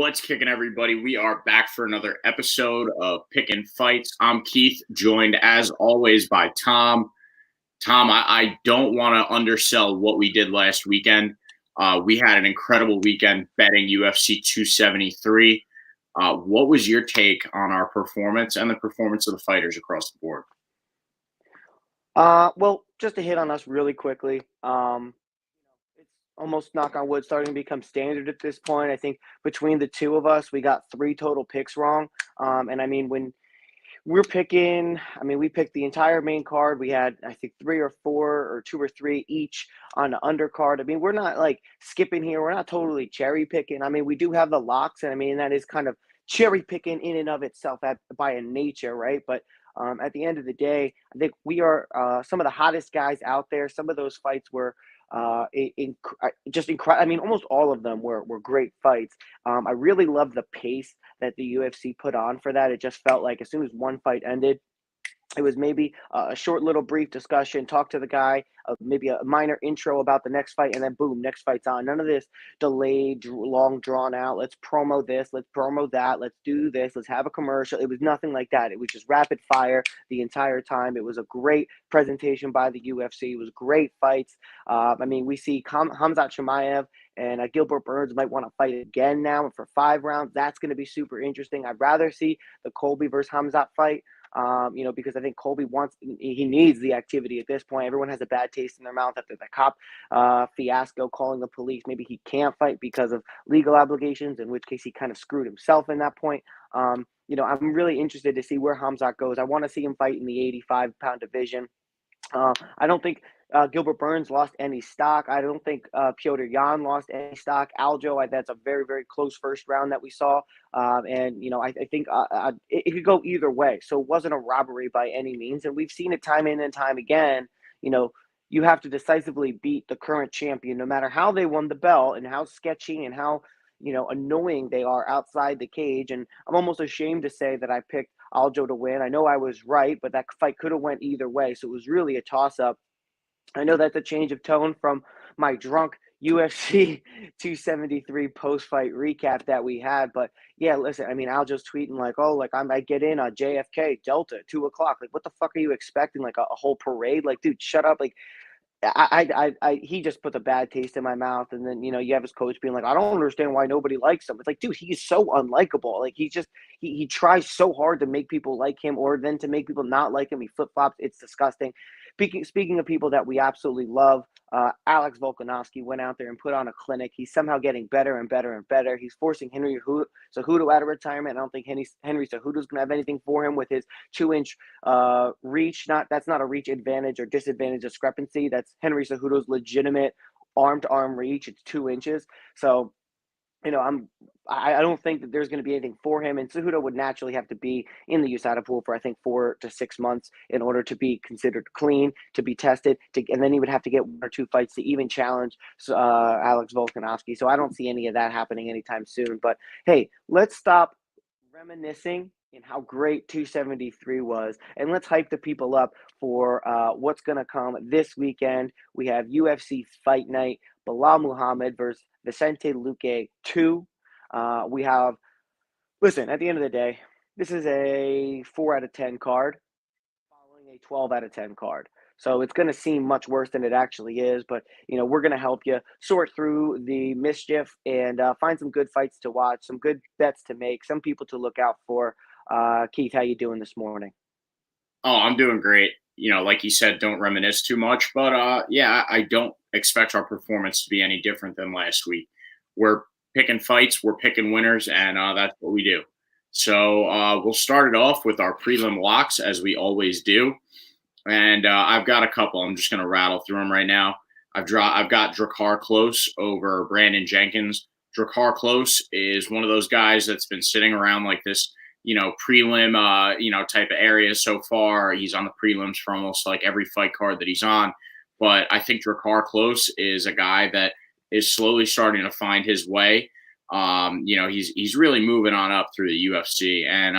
What's kicking, everybody? We are back for another episode of Pickin Fights. I'm Keith, joined as always by Tom. Tom, I don't want to undersell what we did last weekend. We had an incredible weekend betting UFC 273. What was your take on our performance and the performance of the fighters across the board? Well, just to hit on us really quickly, it's almost knock on wood starting to become standard at this point. I think between the two of us, we got three total picks wrong. And I mean, when we're picking, I mean, we picked the entire main card. We had, I think, three or four or two or three each on the undercard. I mean, we're not like skipping here. We're not totally cherry picking. I mean, we do have the locks, and I mean, that is kind of cherry picking in and of itself by a nature, right? But at the end of the day, I think we are some of the hottest guys out there. Some of those fights were just incredible. I mean, almost all of them were great fights. I really love the pace that the UFC put on for that. It just felt like as soon as one fight ended, it was maybe a short little brief discussion, talk to the guy, maybe a minor intro about the next fight, and then boom, next fight's on. None of this delayed, long, drawn out. Let's promo this, let's promo that, let's do this, let's have a commercial. It was nothing like that. It was just rapid fire the entire time. It was a great presentation by the UFC. It was great fights. I mean, we see Khamzat Chimaev and Gilbert Burns might want to fight again now for 5 rounds. That's going to be super interesting. I'd rather see the Colby versus Khamzat fight. Because I think Colby he needs the activity at this point. Everyone has a bad taste in their mouth after the cop fiasco, calling the police. Maybe he can't fight because of legal obligations, in which case he kind of screwed himself in that point. I'm really interested to see where Khamzat goes. I want to see him fight in the 85-pound division. I don't think Gilbert Burns lost any stock. I don't think Piotr Jan lost any stock. Aljo, that's a very, very close first round that we saw. I think it could go either way. So it wasn't a robbery by any means. And we've seen it time in and time again. You have to decisively beat the current champion, no matter how they won the belt and how sketchy and how annoying they are outside the cage. And I'm almost ashamed to say that I picked Aljo to win. I know I was right, but that fight could have went either way. So it was really a toss-up. I know that's a change of tone from my drunk UFC 273 post-fight recap that we had. But yeah, listen, I mean, Aljo's tweeting like, oh, like I get in on JFK Delta 2:00. Like, what the fuck are you expecting? Like a whole parade? Like, dude, shut up. Like, he just put a bad taste in my mouth. And then, you have his coach being like, I don't understand why nobody likes him. It's like, dude, he's so unlikable. Like, he tries so hard to make people like him, or then to make people not like him. He flip-flops. It's disgusting. Speaking of people that we absolutely love, Alex Volkanovski went out there and put on a clinic. He's somehow getting better and better and better. He's forcing Henry Cejudo out of retirement. I don't think Henry Cejudo's going to have anything for him with his 2-inch reach. That's not a reach advantage or disadvantage discrepancy. That's Henry Cejudo's legitimate arm-to-arm reach. It's 2 inches. So, I don't think that there's going to be anything for him. And Cejudo would naturally have to be in the USADA pool for, I think, 4 to 6 months in order to be considered clean, to be tested, and then he would have to get 1 or 2 fights to even challenge Alex Volkanovski. So I don't see any of that happening anytime soon. But, hey, let's stop reminiscing in how great 273 was, and let's hype the people up for what's going to come this weekend. We have UFC Fight Night, Bilal Muhammad versus Vicente Luque 2. At the end of the day, this is a 4 out of 10 card following a 12 out of 10 card. So it's going to seem much worse than it actually is, but, we're going to help you sort through the mischief and find some good fights to watch, some good bets to make, some people to look out for. Keith, how you doing this morning? Oh, I'm doing great. Like you said, don't reminisce too much, but I don't expect our performance to be any different than last week. We're picking fights, we're picking winners, and that's what we do. So we'll start it off with our prelim locks, as we always do. And I've got a couple. I'm just going to rattle through them right now. I've got Drakkar Klose over Brandon Jenkins. Drakkar Klose is one of those guys that's been sitting around like this, prelim, type of area so far. He's on the prelims for almost like every fight card that he's on. But I think Drakkar Klose is a guy that is slowly starting to find his way. He's really moving on up through the UFC, and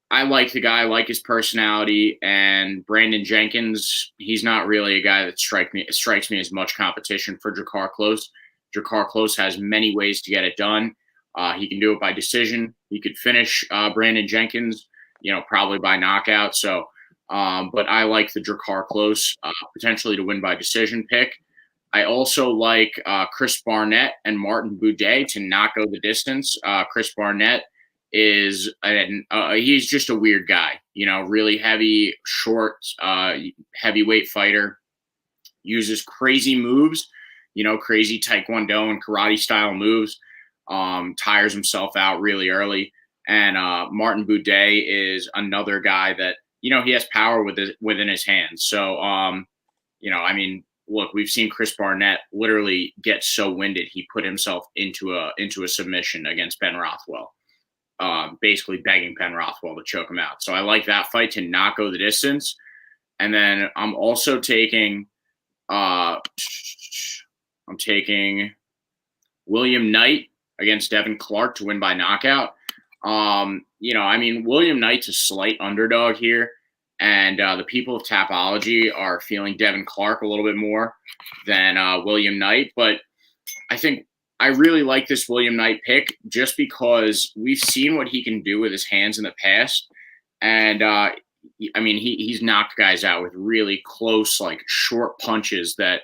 I like the guy, I like his personality. And Brandon Jenkins, he's not really a guy that strikes me as much competition for Drakkar Klose. Drakkar Klose has many ways to get it done. He can do it by decision. He could finish Brandon Jenkins, probably by knockout. So, but I like the Drakkar Close potentially to win by decision pick. I also like Chris Barnett and Martin Buday to not go the distance. Chris Barnett is he's just a weird guy, really heavy, short, heavyweight fighter, uses crazy moves, crazy Taekwondo and karate style moves, tires himself out really early. And Martin Buday is another guy that, he has power within his hands. So, I mean, look, we've seen Chris Barnett literally get so winded he put himself into a submission against Ben Rothwell, basically begging Ben Rothwell to choke him out. So I like that fight to not go the distance. And then I'm also taking William Knight against Devin Clark to win by knockout. I mean, William Knight's a slight underdog here. And the people of Tapology are feeling Devin Clark a little bit more than William Knight. But I think I really like this William Knight pick just because we've seen what he can do with his hands in the past. And, I mean, he's knocked guys out with really close, like, short punches that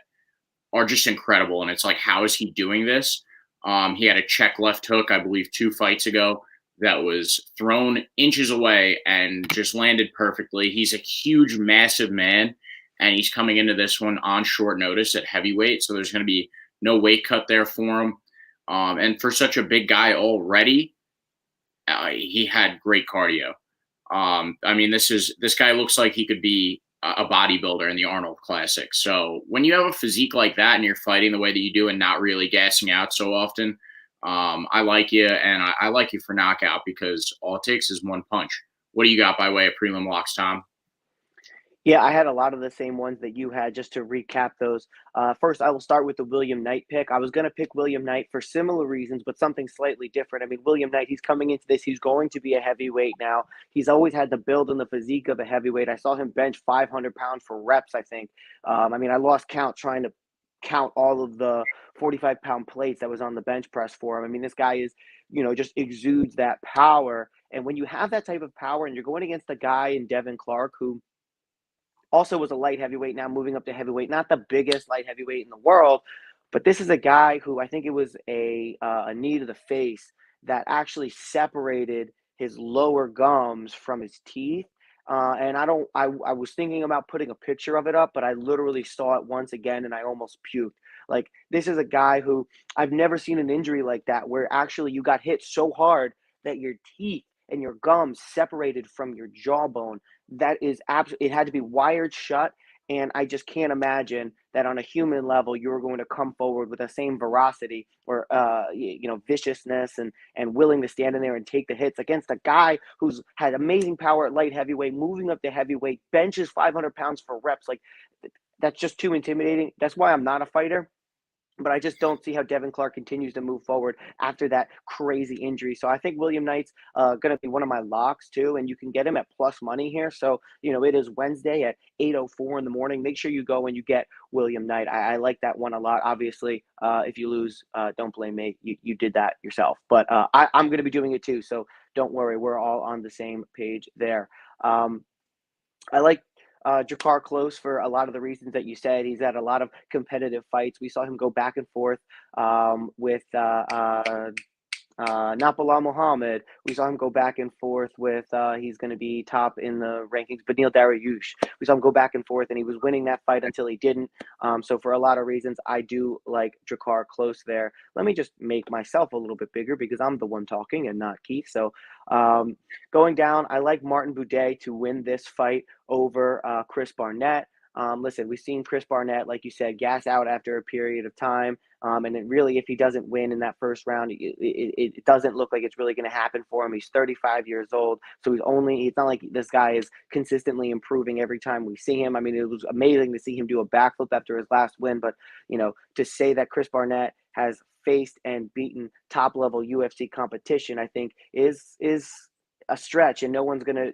are just incredible. And it's like, how is he doing this? He had a check left hook, I believe, 2 fights ago that was thrown inches away and just landed perfectly. He's a huge, massive man, and he's coming into this one on short notice at heavyweight, so there's going to be no weight cut there for him. And for such a big guy already, he had great cardio. I mean, this guy looks like he could be a bodybuilder in the Arnold Classic. So when you have a physique like that and you're fighting the way that you do and not really gassing out so often, I like you, and I like you for knockout because all it takes is one punch. What do you got by way of prelim locks, Tom? Yeah, I had a lot of the same ones that you had. Just to recap those, first I will start with the William Knight pick. I was going to pick William Knight for similar reasons, but something slightly different. I mean, William Knight, he's coming into this. He's going to be a heavyweight now. He's always had the build and the physique of a heavyweight. I saw him bench 500 pounds for reps, I think. I mean, I lost count trying to count all of the 45-pound plates that was on the bench press for him. I mean, this guy is, just exudes that power. And when you have that type of power and you're going against a guy in Devin Clark who also was a light heavyweight, now moving up to heavyweight, not the biggest light heavyweight in the world, but this is a guy who I think it was a knee to the face that actually separated his lower gums from his teeth. And I was thinking about putting a picture of it up, but I literally saw it once again and I almost puked. Like, this is a guy who I've never seen an injury like that, where actually you got hit so hard that your teeth and your gums separated from your jawbone. That is absolutely, it had to be wired shut. And I just can't imagine that on a human level, you were going to come forward with the same veracity or, viciousness and willing to stand in there and take the hits against a guy who's had amazing power at light heavyweight, moving up to heavyweight, benches 500 pounds for reps. Like, that's just too intimidating. That's why I'm not a fighter. But I just don't see how Devin Clark continues to move forward after that crazy injury. So I think William Knight's going to be one of my locks too, and you can get him at plus money here. So, it is Wednesday at 8:04 in the morning. Make sure you go and you get William Knight. I like that one a lot. Obviously, if you lose, don't blame me. You did that yourself. But I'm going to be doing it too. So don't worry. We're all on the same page there. I like Drakkar Close for a lot of the reasons that you said. He's had a lot of competitive fights. We saw him go back and forth with Napala Muhammad. We saw him go back and forth with, he's going to be top in the rankings, Beneil Dariush. We saw him go back and forth, and he was winning that fight until he didn't. So for a lot of reasons, I do like Drakkar Close there. Let me just make myself a little bit bigger because I'm the one talking and not Keith. So going down, I like Martin Buday to win this fight over Chris Barnett. Listen, we've seen Chris Barnett, like you said, gas out after a period of time. And it really, if he doesn't win in that first round, it doesn't look like it's really going to happen for him. He's 35 years old. So it's not like this guy is consistently improving every time we see him. I mean, it was amazing to see him do a backflip after his last win. But, to say that Chris Barnett has faced and beaten top level UFC competition, I think is a stretch, and no one's gonna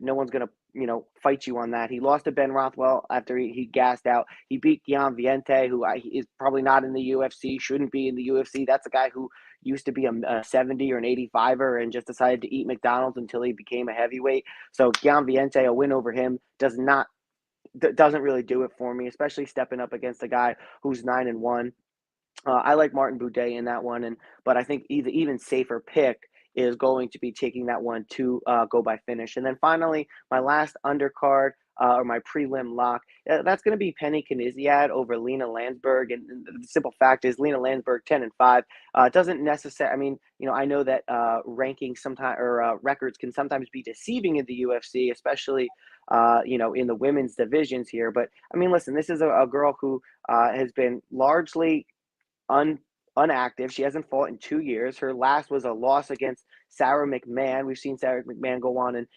fight you on that. He lost to Ben Rothwell after he gassed out. He beat Gian Viente, who is probably not in the UFC, shouldn't be in the UFC. That's a guy who used to be a 70 or an 85er and just decided to eat McDonald's until he became a heavyweight. So Gian Viente, a win over him, doesn't really do it for me, especially stepping up against a guy who's 9-1. I like Martin Boudet in that one, but I think the even safer pick is going to be taking that one to go by finish. And then finally, my last undercard or my prelim lock, that's going to be Penny Kniziad over Lena Landsberg. And the simple fact is, Lena Landsberg 10-5 doesn't necessarily. I mean, I know that rankings sometimes or records can sometimes be deceiving in the UFC, especially in the women's divisions here. But I mean, listen, this is a girl who has been largely unactive. She hasn't fought in 2 years. Her last was a loss against Sarah McMahon. We've seen Sarah McMahon go on and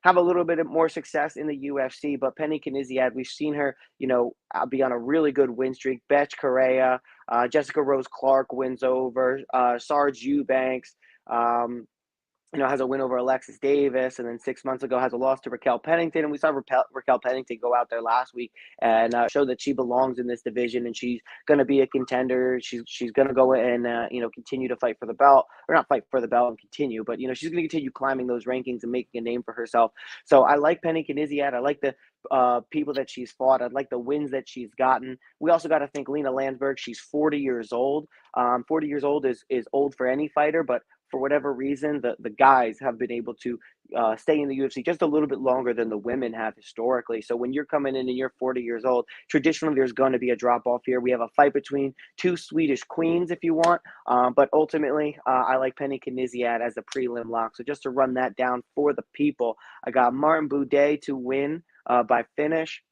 have a little bit of more success in the UFC. But Penny Kniziad, we've seen her be on a really good win streak. Betch Correa, Jessica Rose Clark wins over Sarge Eubanks. Has a win over Alexis Davis, and then 6 months ago has a loss to Raquel Pennington. And we saw Raquel Pennington go out there last week and show that she belongs in this division, and she's going to be a contender. She's going to go and continue to fight for the belt, or not fight for the belt and continue, but she's going to continue climbing those rankings and making a name for herself. So I like Penny Kniziad. I like the people that she's fought. I like the wins that she's gotten. We also got to think Lena Landsberg. She's 40 years old. 40 years old is old for any fighter, but for whatever reason, the guys have been able to stay in the UFC just a little bit longer than the women have historically. So when you're coming in and you're 40 years old, traditionally there's going to be a drop off here. We have a fight between two Swedish queens, if you want, but ultimately I like Penny Kniziad as a prelim lock. So just to run that down for the people, I got Martin Boudet to win by finish.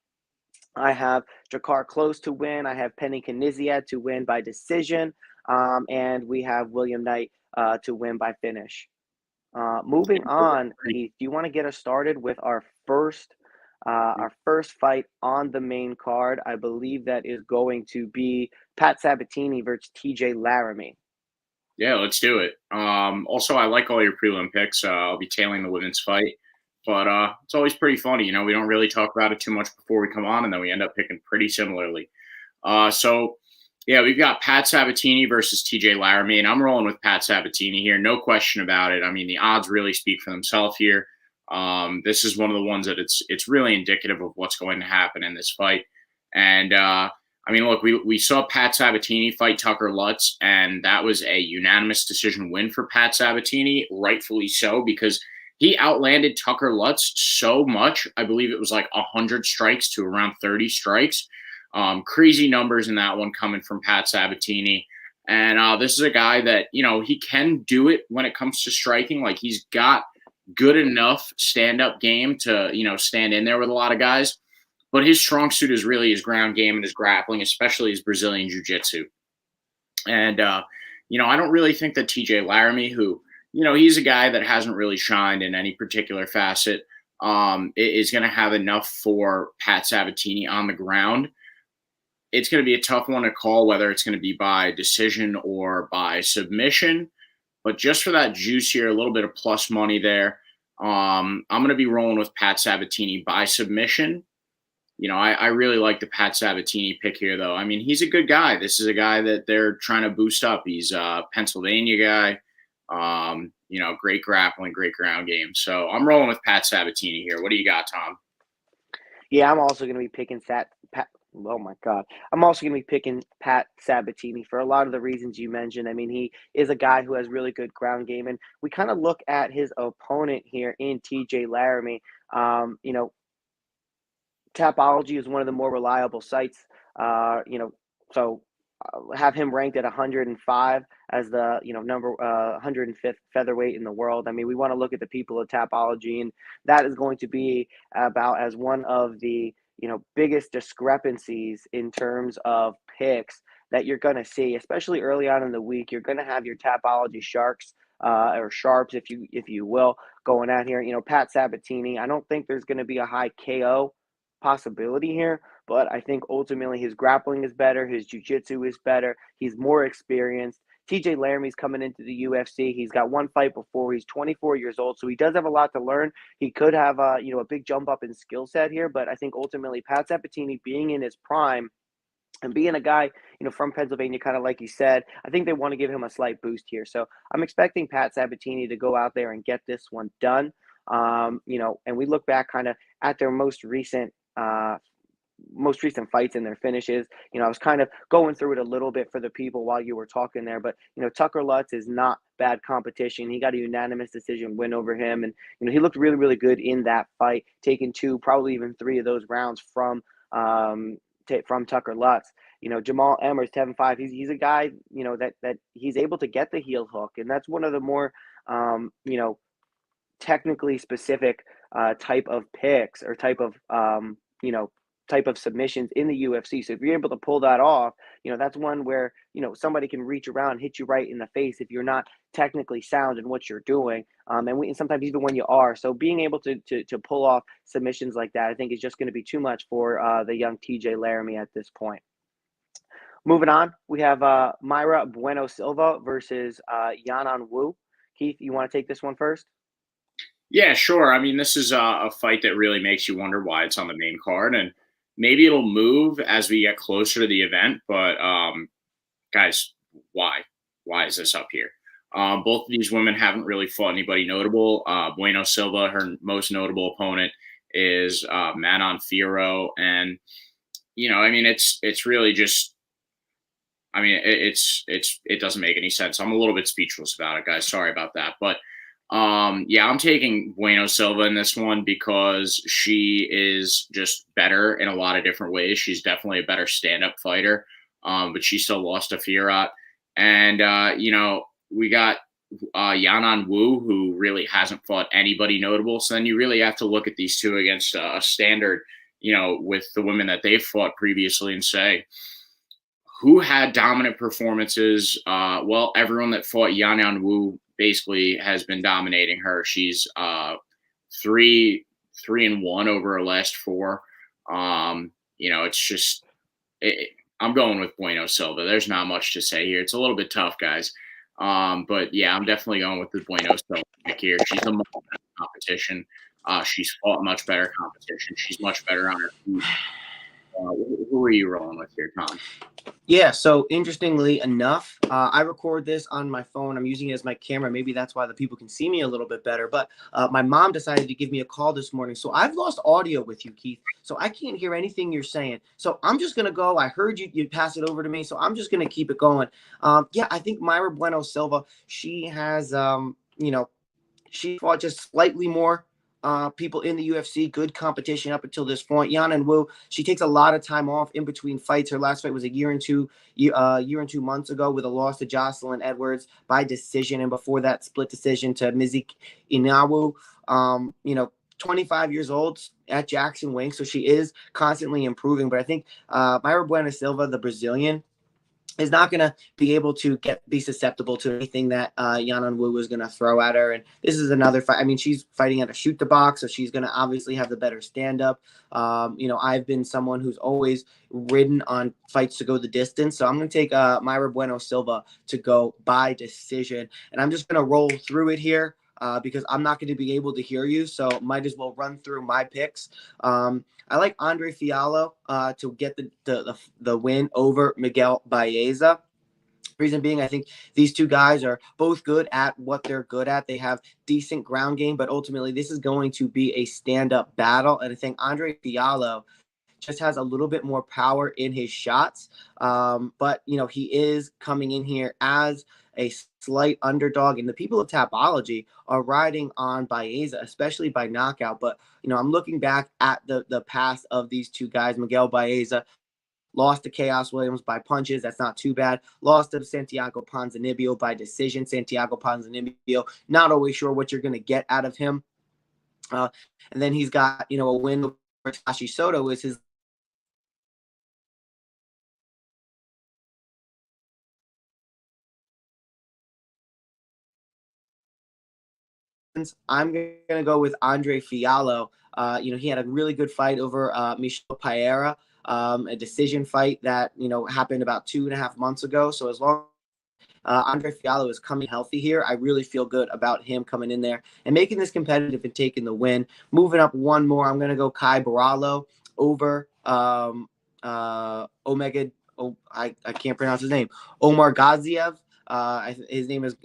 I have Jakar Close to win. I have Penny Kniziad to win by decision. And we have William Knight to win by finish. Moving on, Heath, do you want to get us started with our first fight on the main card? I believe that is going to be Pat Sabatini versus TJ Laramie. Yeah, let's do it. Also, I like all your prelim picks. I'll be tailing the women's fight, but it's always pretty funny. We don't really talk about it too much before we come on, and then we end up picking pretty similarly. Yeah, we've got Pat Sabatini versus TJ Laramie, and I'm rolling with Pat Sabatini here. No question about it. I mean, the odds really speak for themselves here. This is one of the ones that it's really indicative of what's going to happen in this fight. And I mean, look, we saw Pat Sabatini fight Tucker Lutz, and that was a unanimous decision win for Pat Sabatini, rightfully so, because he outlanded Tucker Lutz so much. I believe it was like 100 strikes to around 30 strikes. Crazy numbers in that one coming from Pat Sabatini. And this is a guy that, he can do it when it comes to striking. Like, he's got good enough stand-up game to, stand in there with a lot of guys. But his strong suit is really his ground game and his grappling, especially his Brazilian jiu-jitsu. And, I don't really think that TJ Laramie, who, he's a guy that hasn't really shined in any particular facet, is going to have enough for Pat Sabatini on the ground. It's going to be a tough one to call whether it's going to be by decision or by submission. But just for that juice here, a little bit of plus money there, I'm going to be rolling with Pat Sabatini by submission. I really like the Pat Sabatini pick here, though. I mean, he's a good guy. This is a guy that they're trying to boost up. He's a Pennsylvania guy, great grappling, great ground game. So I'm rolling with Pat Sabatini here. What do you got, Tom? Yeah, I'm also going to be picking Oh my God. I'm also going to be picking Pat Sabatini for a lot of the reasons you mentioned. I mean, he is a guy who has really good ground game, and we kind of look at his opponent here in TJ Laramie. Tapology is one of the more reliable sites, so have him ranked at 105 as the number 105th featherweight in the world. I mean, we want to look at the people of Tapology, and that is going to be about as one of the biggest discrepancies in terms of picks that you're going to see, especially early on in the week. You're going to have your Tapology sharks or sharps, if you will, going out here. Pat Sabatini, I don't think there's going to be a high KO possibility here, but I think ultimately his grappling is better, his jiu-jitsu is better, he's more experienced. TJ Laramie's coming into the UFC. He's got one fight before. He's 24 years old, so he does have a lot to learn. He could have a big jump up in skill set here, but I think ultimately Pat Sabatini being in his prime And being a guy, from Pennsylvania, kind of like you said, I think they want to give him a slight boost here. So I'm expecting Pat Sabatini to go out there and get this one done. And we look back kind of at their most recent fights and their finishes. I was kind of going through it a little bit for the people while you were talking there, but Tucker Lutz is not bad competition. He got a unanimous decision win over him, and he looked really, really good in that fight, taking 2, probably even 3 of those rounds from Tucker Lutz. Jamal Emmers, 7-5. He's a guy, that he's able to get the heel hook, and that's one of the more technically specific type of picks or type of submissions in the UFC. So if you're able to pull that off, that's one where, somebody can reach around and hit you right in the face if you're not technically sound in what you're doing. And sometimes even when you are. So being able to pull off submissions like that, I think is just going to be too much for the young TJ Laramie at this point. Moving on, we have Mayra Bueno Silva versus Yanan Wu. Keith, you want to take this one first? Yeah, sure. I mean, this is a fight that really makes you wonder why it's on the main card, and maybe it'll move as we get closer to the event. But guys, why? Why is this up here? Both of these women haven't really fought anybody notable. Bueno Silva, her most notable opponent, is Manon Fiorot, and I mean, it's really just. I mean, it doesn't make any sense. I'm a little bit speechless about it, guys. Sorry about that, but. Yeah, I'm taking Bueno Silva in this one because she is just better in a lot of different ways. She's definitely a better stand-up fighter, but she still lost to Fiorot. And, we got Yanan Wu, who really hasn't fought anybody notable. So then you really have to look at these two against a standard, with the women that they've fought previously and say, who had dominant performances? Well, everyone that fought Yanan Wu basically has been dominating her. She's 3-1 over her last 4. It's just I'm going with Bueno Silva. There's not much to say here. It's a little bit tough, guys. But yeah, I'm definitely going with the Bueno Silva pick here. She's a much better competition. She's fought much better competition. She's much better on her feet. Who are you rolling with here, Tom? Yeah, so interestingly enough, I record this on my phone. I'm using it as my camera. Maybe that's why the people can see me a little bit better. But my mom decided to give me a call this morning. So I've lost audio with you, Keith. So I can't hear anything you're saying. So I'm just going to go. I heard you pass it over to me. So I'm just going to keep it going. Yeah, I think Mayra Bueno Silva, she has, she fought just slightly more people in the UFC, good competition up until this point. Yanan Wu, she takes a lot of time off in between fights. Her last fight was a year and 2 months ago with a loss to Jocelyn Edwards by decision, and before that, split decision to Mizik Inawu. 25 years old at Jackson Wing, so she is constantly improving. But I think Mayra Bueno Silva, the Brazilian, is not going to be able to be susceptible to anything that Yanan Wu is going to throw at her. And this is another fight. I mean, she's fighting at a shoot the box, so she's going to obviously have the better stand up. I've been someone who's always ridden on fights to go the distance. So I'm going to take Mayra Bueno Silva to go by decision. And I'm just going to roll through it here. Because I'm not going to be able to hear you, so might as well run through my picks. I like Andre Fiallo to get the win over Miguel Baeza. Reason being, I think these two guys are both good at what they're good at. They have decent ground game, but ultimately this is going to be a stand-up battle. And I think Andre Fiallo just has a little bit more power in his shots. But, he is coming in here as a slight underdog, and the people of Tapology are riding on Baeza, especially by knockout. But, I'm looking back at the past of these two guys. Miguel Baeza lost to Chaos Williams by punches. That's not too bad. Lost to Santiago Ponzinibbio by decision. Santiago Ponzinibbio, not always sure what you're going to get out of him. And then he's got, a win over Tashi Soto is his I'm going to go with Andre Fiallo. He had a really good fight over Michel Pereira, a decision fight that, happened about 2.5 months ago. So as long as Andre Fiallo is coming healthy here, I really feel good about him coming in there and making this competitive and taking the win. Moving up one more, I'm going to go Kai Barallo over Omega I can't pronounce his name. Omar Gaziev. His name is,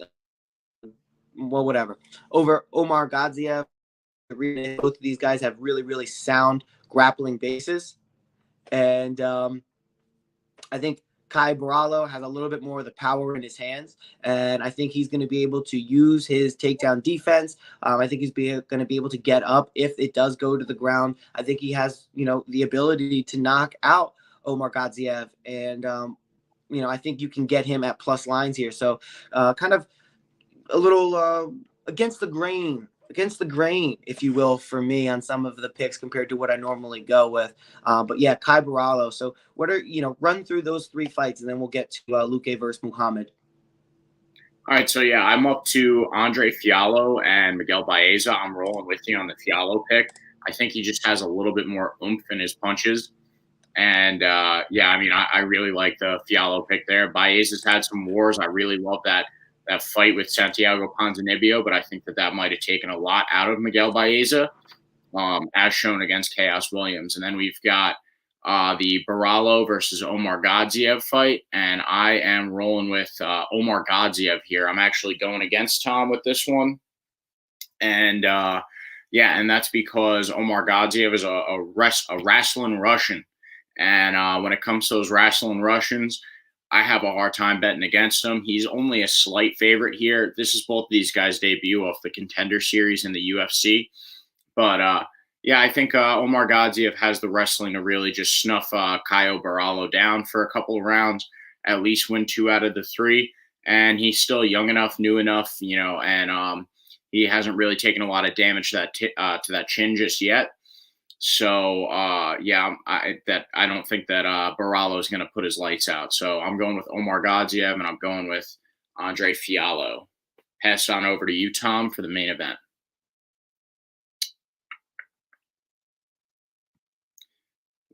well, whatever. Over Omar Gaziev. Both of these guys have really, really sound grappling bases. And I think Kai Barallo has a little bit more of the power in his hands, and I think he's going to be able to use his takedown defense. I think he's going to be able to get up if it does go to the ground. I think he has, the ability to knock out Omar Gadziev, and I think you can get him at plus lines here. So, kind of a little against the grain, if you will, for me on some of the picks compared to what I normally go with. But yeah, Kai Barallo. So what are, run through those three fights and then we'll get to Luque versus Muhammad. All right, so yeah, I'm up to Andre Fiallo and Miguel Baeza. I'm rolling with you on the Fiallo pick. I think he just has a little bit more oomph in his punches. And yeah, I mean, I really like the Fiallo pick there. Baeza's had some wars. I really love that fight with Santiago Ponzinibbio, but I think that might have taken a lot out of Miguel Baeza, as shown against Chaos Williams. And then we've got the Barallo versus Omar Gadziev fight, and I am rolling with Omar Gadziev here. I'm actually going against Tom with this one. And yeah, and that's because Omar Gadziev is a wrestling Russian. And when it comes to those wrestling Russians, I have a hard time betting against him. He's only a slight favorite here. This is both of these guys' debut off the Contender Series in the UFC. But yeah, I think Omar Gadziev has the wrestling to really just snuff Caio Barallo down for a couple of rounds, at least win 2 out of the 3. And he's still young enough, new enough, and he hasn't really taken a lot of damage to that chin just yet. So yeah, I don't think that Barallo is going to put his lights out. So I'm going with Omar Gadziev, and I'm going with Andre Fiallo. Pass on over to you, Tom, for the main event.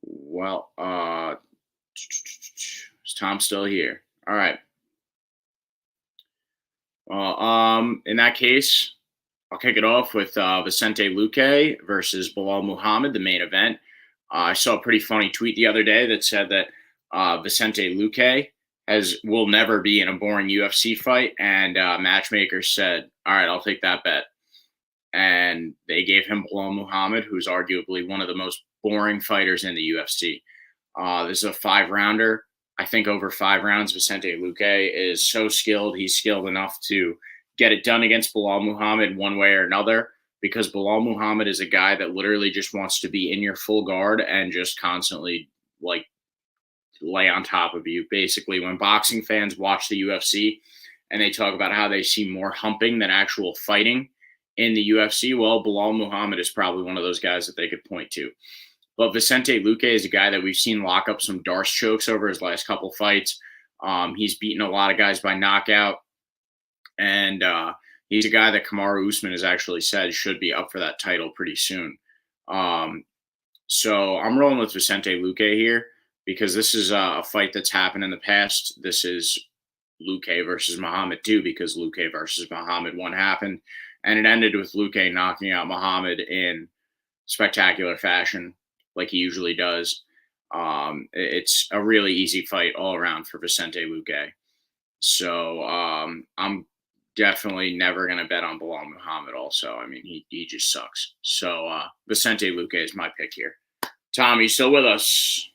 Well, is Tom still here? All right. Well, in that case, I'll kick it off with Vicente Luque versus Bilal Muhammad, the main event. I saw a pretty funny tweet the other day that said that Vicente Luque will never be in a boring UFC fight, and matchmakers said, "All right, I'll take that bet." And they gave him Bilal Muhammad, who's arguably one of the most boring fighters in the UFC. This is a 5-rounder. I think over 5 rounds, Vicente Luque is so skilled. He's skilled enough to get it done against Bilal Muhammad one way or another, because Bilal Muhammad is a guy that literally just wants to be in your full guard and just constantly lay on top of you. Basically, when boxing fans watch the UFC and they talk about how they see more humping than actual fighting in the UFC, well, Bilal Muhammad is probably one of those guys that they could point to. But Vicente Luque is a guy that we've seen lock up some Darce chokes over his last couple fights. He's beaten a lot of guys by knockout. And he's a guy that Kamaru Usman has actually said should be up for that title pretty soon. So I'm rolling with Vicente Luque here because this is a fight that's happened in the past. This is Luque versus Muhammad too, because Luque versus Muhammad 1 happened. And it ended with Luque knocking out Muhammad in spectacular fashion, like he usually does. It's a really easy fight all around for Vicente Luque. So I'm definitely never going to bet on Bilal Muhammad also. I mean, he just sucks. So Vicente Luque is my pick here. Tom, you still with us?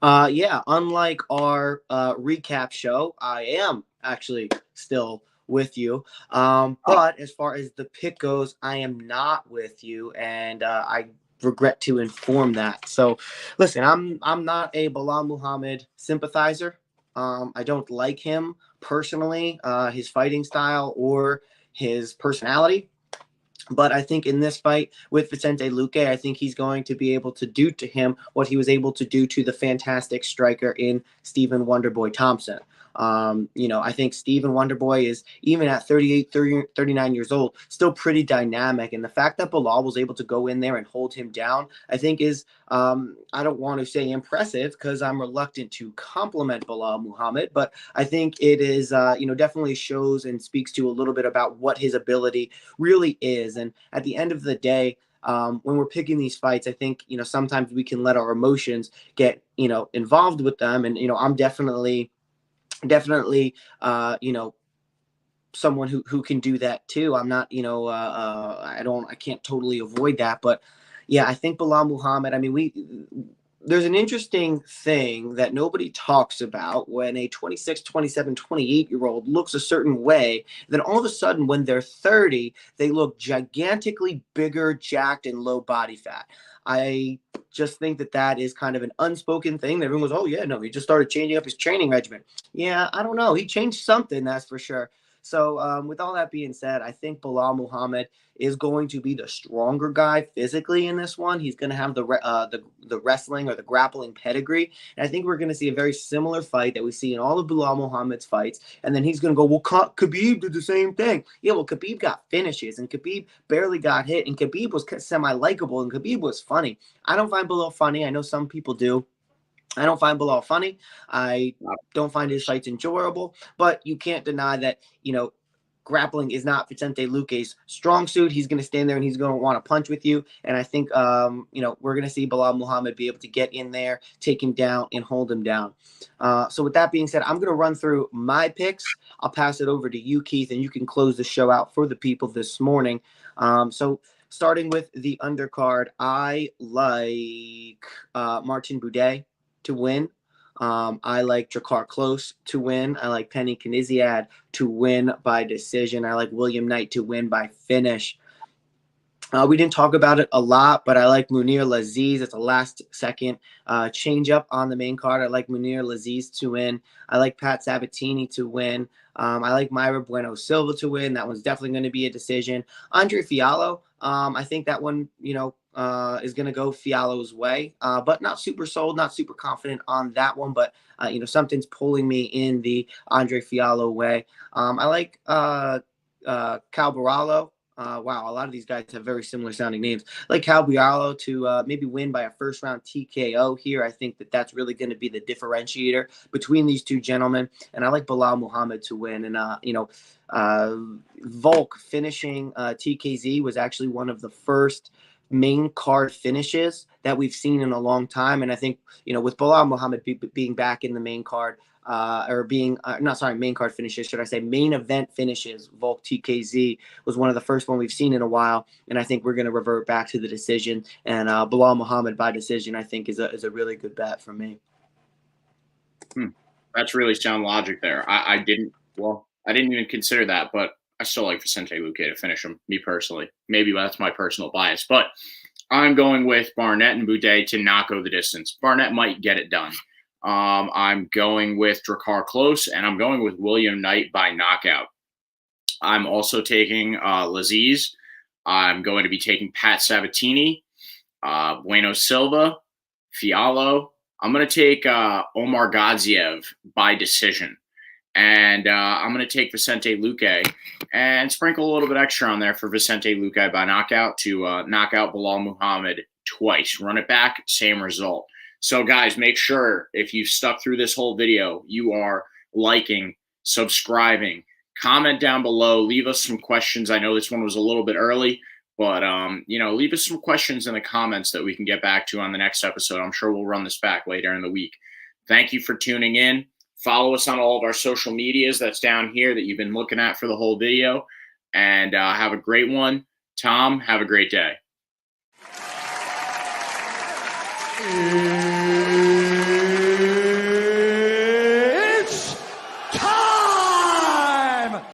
Yeah, unlike our recap show, I am actually still with you. But as far as the pick goes, I am not with you, and I regret to inform that. So, listen, I'm not a Bilal Muhammad sympathizer. I don't like him personally, his fighting style or his personality. But I think in this fight with Vicente Luque, I think he's going to be able to do to him what he was able to do to the fantastic striker in Stephen Wonderboy Thompson. I think Stephen Wonderboy is, even at 38, 39 years old, still pretty dynamic. And the fact that Bilal was able to go in there and hold him down, I think is, I don't want to say impressive because I'm reluctant to compliment Bilal Muhammad, but I think it is, definitely shows and speaks to a little bit about what his ability really is. And at the end of the day, when we're picking these fights, I think, sometimes we can let our emotions get, involved with them. And, I'm definitely, uh, you know, someone who can do that too. I'm not, I can't totally avoid that, but yeah, I think Bilal Muhammad. I mean, there's an interesting thing that nobody talks about when a 26, 27, 28 year old looks a certain way. Then all of a sudden, when they're 30, they look gigantically bigger, jacked, and low body fat. I just think that is kind of an unspoken thing that everyone goes, oh, yeah, no, he just started changing up his training regimen. Yeah, I don't know. He changed something, that's for sure. So, with all that being said, I think Bilal Muhammad is going to be the stronger guy physically in this one. He's going to have the wrestling or the grappling pedigree, and I think we're going to see a very similar fight that we see in all of Bilal Muhammad's fights. And then he's going to go, well, Khabib did the same thing. Yeah, well, Khabib got finishes, and Khabib barely got hit, and Khabib was semi-likable, and Khabib was funny. I don't find Bilal funny. I know some people do. I don't find Bilal funny. I don't find his fights enjoyable, but you can't deny that, grappling is not Vicente Luque's strong suit. He's going to stand there and he's going to want to punch with you. And I think, we're going to see Bilal Muhammad be able to get in there, take him down, and hold him down. So with that being said, I'm going to run through my picks. I'll pass it over to you, Keith, and you can close the show out for the people this morning. So starting with the undercard, I like Martin Buday to win. I like Drakkar Klose to win. I like Penny Kniziad to win by decision. I like William Knight to win by finish. We didn't talk about it a lot, but I like Munir Laziz. It's a last-second change up on the main card. I like Munir Laziz to win. I like Pat Sabatini to win. I like Mayra Bueno Silva to win. That one's definitely going to be a decision. Andre Fiallo, I think that one, is going to go Fiallo's way, but not super sold, not super confident on that one. But, something's pulling me in the Andre Fiallo way. I like Cal Barallo. Wow, a lot of these guys have very similar sounding names. Like Cal Bialo to maybe win by a first round TKO here. I think that's really going to be the differentiator between these two gentlemen. And I like Bilal Muhammad to win. And, Volk finishing TKZ was actually one of the first main card finishes that we've seen in a long time. And I think, with Bilal Muhammad being back in the main card, main card finishes, should I say main event finishes, Volk TKZ was one of the first one we've seen in a while. And I think we're going to revert back to the decision. And Bilal Muhammad by decision, I think, is a really good bet for me. That's really sound logic there. I didn't even consider that, but I still like Vicente Luque to finish him, me personally. Maybe that's my personal bias, but I'm going with Barnett and Buday to not go the distance. Barnett might get it done. I'm going with Drakkar Klose, and I'm going with William Knight by knockout. I'm also taking Laziz. I'm going to be taking Pat Sabatini, Bueno Silva, Fiallo. I'm going to take Omar Gadziev by decision. And I'm going to take Vicente Luque and sprinkle a little bit extra on there for Vicente Luque by knockout to knock out Bilal Muhammad twice. Run it back, same result. So, guys, make sure if you've stuck through this whole video, you are liking, subscribing, comment down below, leave us some questions. I know this one was a little bit early, but, leave us some questions in the comments that we can get back to on the next episode. I'm sure we'll run this back later in the week. Thank you for tuning in. Follow us on all of our social medias. That's down here that you've been looking at for the whole video. And have a great one. Tom, have a great day.